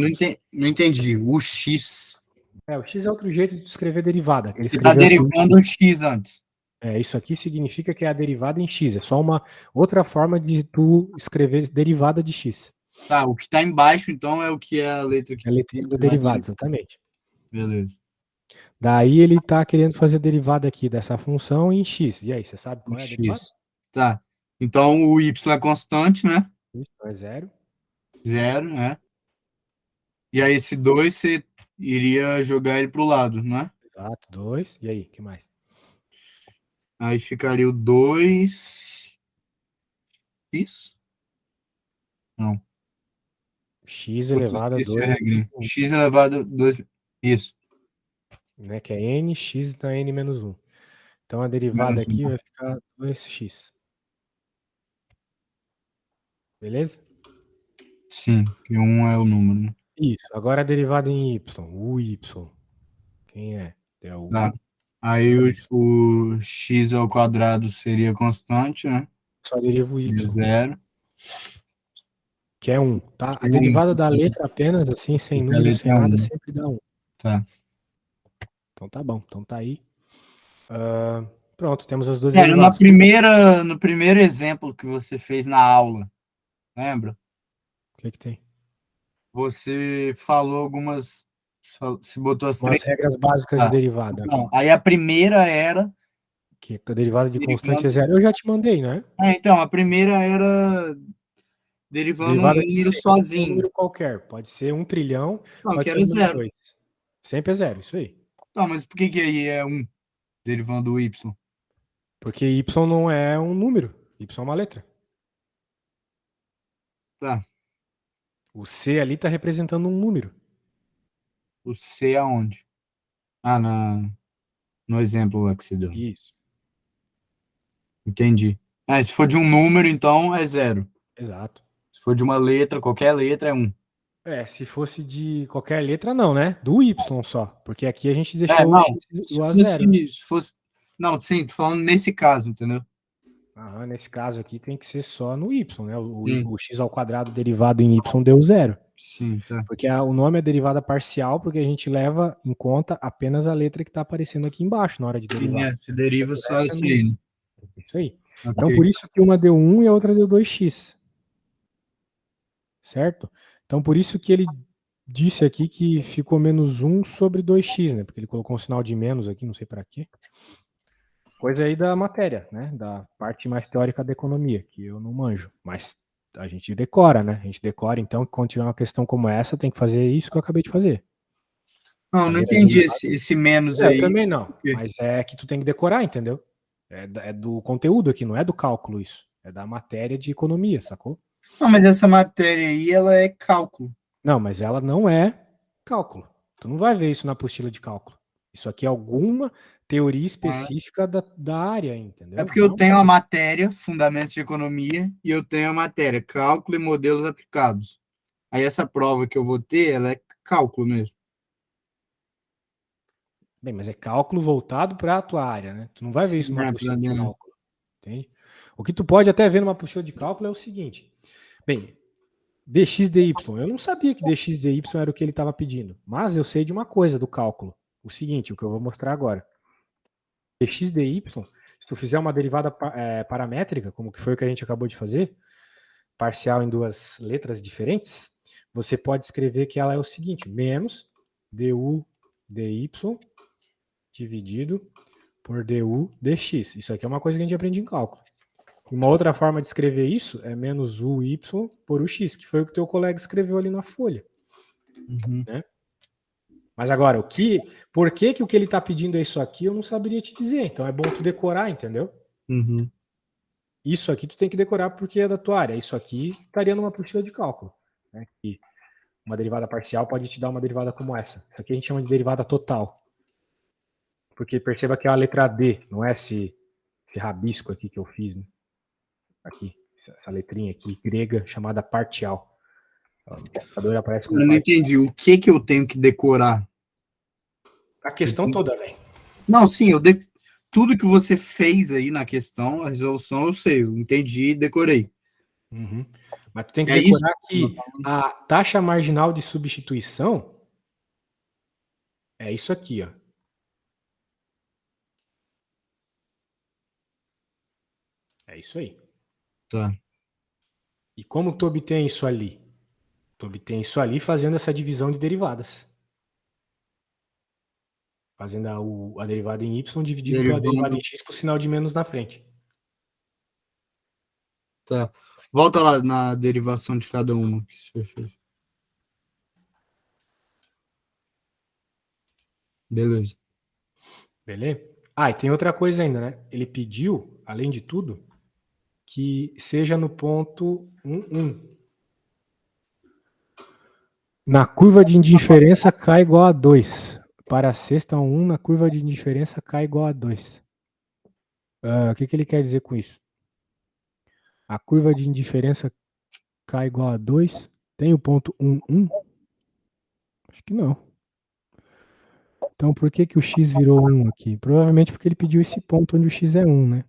não entendi. O x. O x é outro jeito de escrever derivada. Ele está derivando o x antes. Isso aqui significa que é a derivada em x. É só uma outra forma de tu escrever derivada de x. Tá, o que está embaixo, então, é o que é a letra que... É a letrinha da derivada, exatamente. Beleza. Daí ele está querendo fazer a derivada aqui dessa função em x. E aí, você sabe qual é a derivada? Tá. Então, o y é constante, né? Isso, é zero. Zero, né? E aí, esse 2, você iria jogar ele para o lado, né? Exato, 2. E aí, o que mais? Aí ficaria o 2... Isso? Não. X elevado a 2. X elevado a 2. Isso. Né, que é n, x na n menos 1. Então a derivada aqui vai ficar 2x. Beleza? Sim, que 1 é o número, né? Isso. Agora a derivada em y. O y. Quem é? É o Tá. Aí o x ao quadrado seria constante, né? Só deriva o y. De zero. Que é 1, tá? A derivada da letra apenas, assim, sem número, sem nada, sempre dá 1. Tá. Então tá bom. Então tá aí. Pronto, temos as duas derivadas. No primeiro exemplo que você fez na aula, lembra? O que tem? Você falou algumas... Você botou as três regras básicas de derivada. Não, aí a primeira era... Que a derivada de constante é zero. Eu já te mandei, né? Então, a primeira era... derivando derivada um número sozinho. Um número qualquer. Pode ser 1 trilhão, não, pode ser zero. 2. Sempre é zero, isso aí. Tá, mas por que aí é 1, derivando o y? Porque y não é um número. Y é uma letra. Tá. O C ali está representando um número. O C aonde? No exemplo lá que você deu. Isso. Entendi. Se for de um número, então é zero. Exato. Se for de uma letra, qualquer letra é 1. Se fosse de qualquer letra, não, né? Do y só. Porque aqui a gente deixou o x o a zero. Se fosse... Não, sim, tô falando nesse caso, entendeu? Nesse caso aqui tem que ser só no y, né? Sim. O x ao quadrado derivado em y deu zero. Sim, tá. Porque o nome é derivada parcial, porque a gente leva em conta apenas a letra que está aparecendo aqui embaixo na hora de derivar. Se deriva O só resto é isso número. aí, né? Isso aí. Ok. Então, por isso que uma deu 1 e a outra deu 2x. Certo? Então, por isso que ele disse aqui que ficou menos 1 sobre 2x, né? Porque ele colocou um sinal de menos aqui, não sei para quê. Coisa aí da matéria, né? Da parte mais teórica da economia, que eu não manjo. Mas a gente decora, né? A gente decora, então, quando tiver uma questão como essa, tem que fazer isso que eu acabei de fazer. Não entendi esse menos aí. Eu também não, mas é que tu tem que decorar, entendeu? É do conteúdo aqui, não é do cálculo isso. É da matéria de economia, sacou? Não, mas essa matéria aí, ela é cálculo. Não, mas ela não é cálculo. Tu não vai ver isso na apostila de cálculo. Isso aqui é alguma teoria específica da área, entendeu? É porque eu tenho a matéria, Fundamentos de Economia, e eu tenho a matéria, Cálculo e Modelos Aplicados. Aí essa prova que eu vou ter, ela é cálculo mesmo. Bem, mas é cálculo voltado para a tua área, né? Tu não vai ver isso numa apostila de cálculo, entende? O que tu pode até ver numa apostila de cálculo é o seguinte. Bem, dx dy, eu não sabia que dx dy era o que ele estava pedindo, mas eu sei de uma coisa do cálculo. O seguinte, o que eu vou mostrar agora. Dx dy, se tu fizer uma derivada paramétrica, como que foi o que a gente acabou de fazer, parcial em duas letras diferentes, você pode escrever que ela é o seguinte, menos du dy dividido por du dx. Isso aqui é uma coisa que a gente aprende em cálculo. Uma outra forma de escrever isso é menos uy por ux, que foi o que teu colega escreveu ali na folha. Né? Mas agora, por que o que ele está pedindo é isso aqui, eu não saberia te dizer. Então é bom tu decorar, entendeu? Isso aqui tu tem que decorar porque é da tua área. Isso aqui estaria numa apostila de cálculo. Né? E uma derivada parcial pode te dar uma derivada como essa. Isso aqui a gente chama de derivada total. Porque perceba que é a letra D, não é esse rabisco aqui que eu fiz. Né? Aqui, essa letrinha aqui, grega, chamada partial. O indicador aparece como eu não entendi. O que eu tenho que decorar? A questão toda, velho. Não, sim, tudo que você fez aí na questão, a resolução eu sei, eu entendi e decorei. Uhum. Mas tu tem que decorar que a taxa marginal de substituição é isso aqui, ó. É isso aí. Tá. E como tu obtém isso ali? Tu obtém isso ali fazendo essa divisão de derivadas. Fazendo a derivada em y dividido pela derivada em x com o sinal de menos na frente. Tá. Volta lá na derivação de cada uma que você fez. Beleza. Beleza? E tem outra coisa ainda, né? Ele pediu, além de tudo, que seja no ponto 1. Na curva de indiferença K igual a 2. Para a sexta 1, na curva de indiferença K igual a 2. O que ele quer dizer com isso? A curva de indiferença K igual a 2 tem o ponto 1, 1? Acho que não. Então por que o x virou 1 aqui? Provavelmente porque ele pediu esse ponto onde o x é 1, né?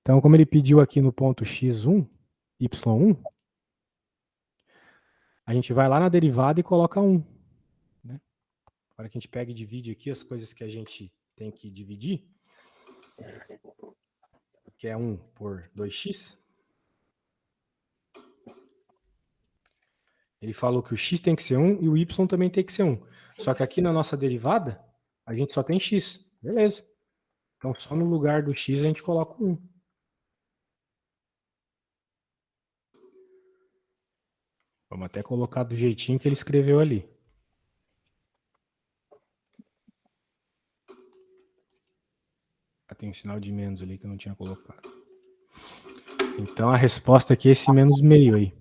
Então como ele pediu aqui no ponto x1, y1, a gente vai lá na derivada e coloca 1. Né? Agora que a gente pega e divide aqui as coisas que a gente tem que dividir, que é 1 por 2x, ele falou que o x tem que ser 1 e o y também tem que ser 1. Só que aqui na nossa derivada, a gente só tem x. Beleza. Então só no lugar do x a gente coloca 1. Vamos até colocar do jeitinho que ele escreveu ali. Tem um sinal de menos ali que eu não tinha colocado. Então a resposta aqui é esse menos meio aí.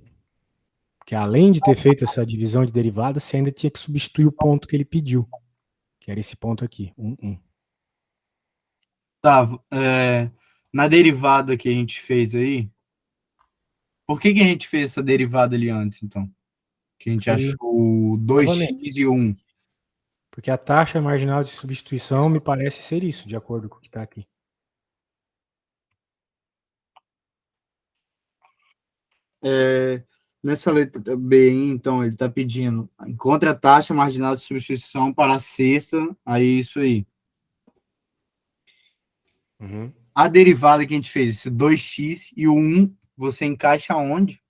Porque além de ter feito essa divisão de derivadas, você ainda tinha que substituir o ponto que ele pediu. Que era esse ponto aqui, 1, 1. Tá, na derivada que a gente fez aí, por que a gente fez essa derivada ali antes, então? Que a gente achou 2x e 1. Porque a taxa marginal de substituição me parece ser isso, de acordo com o que está aqui. Nessa letra B, então, ele está pedindo encontre a taxa marginal de substituição para a sexta, aí isso aí. Uhum. A derivada que a gente fez, esse 2x e o 1, você encaixa onde?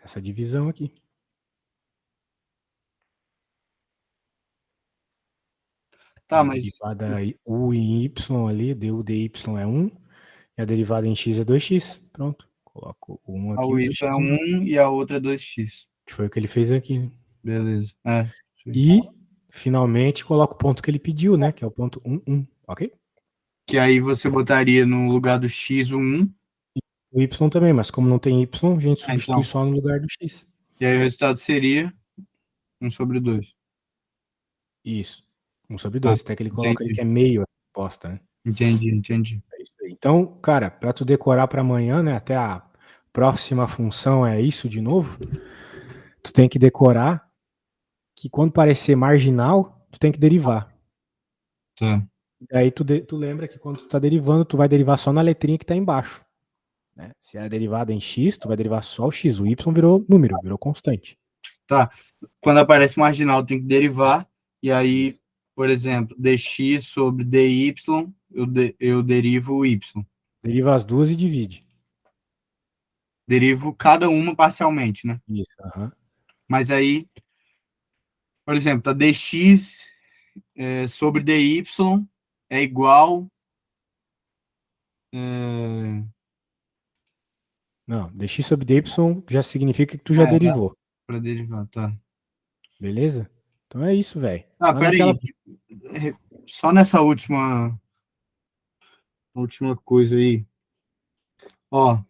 Essa divisão aqui. Tá, A mas derivada u em y ali, du dy é 1, e a derivada em x é 2x. Pronto. Coloco o 1 a aqui e o y 2x é embaixo. 1 e a outra é 2x. Que foi o que ele fez aqui, né? Beleza. Sim. E, finalmente, coloco o ponto que ele pediu, né? Que é o ponto 1, 1. Ok? Que aí você botaria no lugar do x o 1. O y também, mas como não tem y, a gente substitui Então. só no lugar do x. E aí o resultado seria 1 sobre 2. Isso. 1 sobre Tá, 2. Até que ele coloca ali entendi. que é meio a resposta, né? Entendi. É isso aí. Então, cara, para tu decorar para amanhã, né? Até a próxima função é isso de novo. Tu tem que decorar que quando parecer marginal, tu tem que derivar. Tá. E aí tu lembra que quando tu tá derivando, tu vai derivar só na letrinha que tá embaixo. Né? Se é derivada em x, tu vai derivar só o x. O y virou número, virou constante. Tá. Quando aparece marginal, tem que derivar. E aí, Isso. por exemplo, dx sobre dy, eu derivo o y. Deriva as duas e divide. Derivo cada uma parcialmente, né? Isso. Uhum. Mas aí, por exemplo, tá dx sobre dy é igual. Não, dx sobre dy já significa que tu já derivou. Para derivar, tá. Beleza? Então é isso, velho. Ah, Vai naquela. peraí. Só nessa última coisa aí. Ó,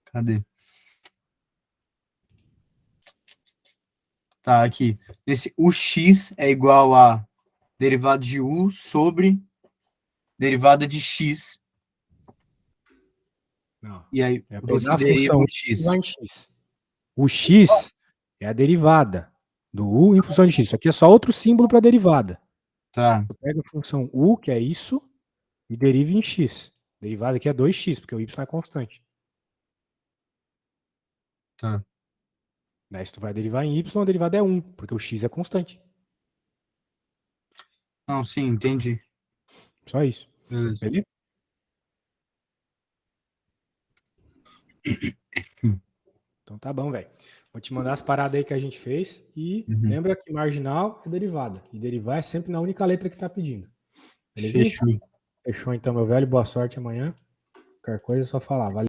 cadê? Tá, aqui. O x é igual a derivada de u sobre derivada de x. Não. E aí É você pegar a deriva função o u e lá x. em x. O x é a derivada do u em função de x. Isso aqui é só outro símbolo para derivada. Tá, Eu pego a função u, que é isso, e derivo em x. Derivada aqui é 2x, porque o y é constante. tá. Daí se tu vai derivar em y, a derivada é 1, porque o x é constante. Não, sim, entendi. Só isso. Beleza. Beleza? Então tá bom, velho. Vou te mandar as paradas aí que a gente fez. E Uhum. lembra que marginal é derivada. E derivar é sempre na única letra que tá pedindo. Belezinha? Fechou. Fechou então, meu velho. Boa sorte amanhã. Qualquer coisa é só falar. Valeu.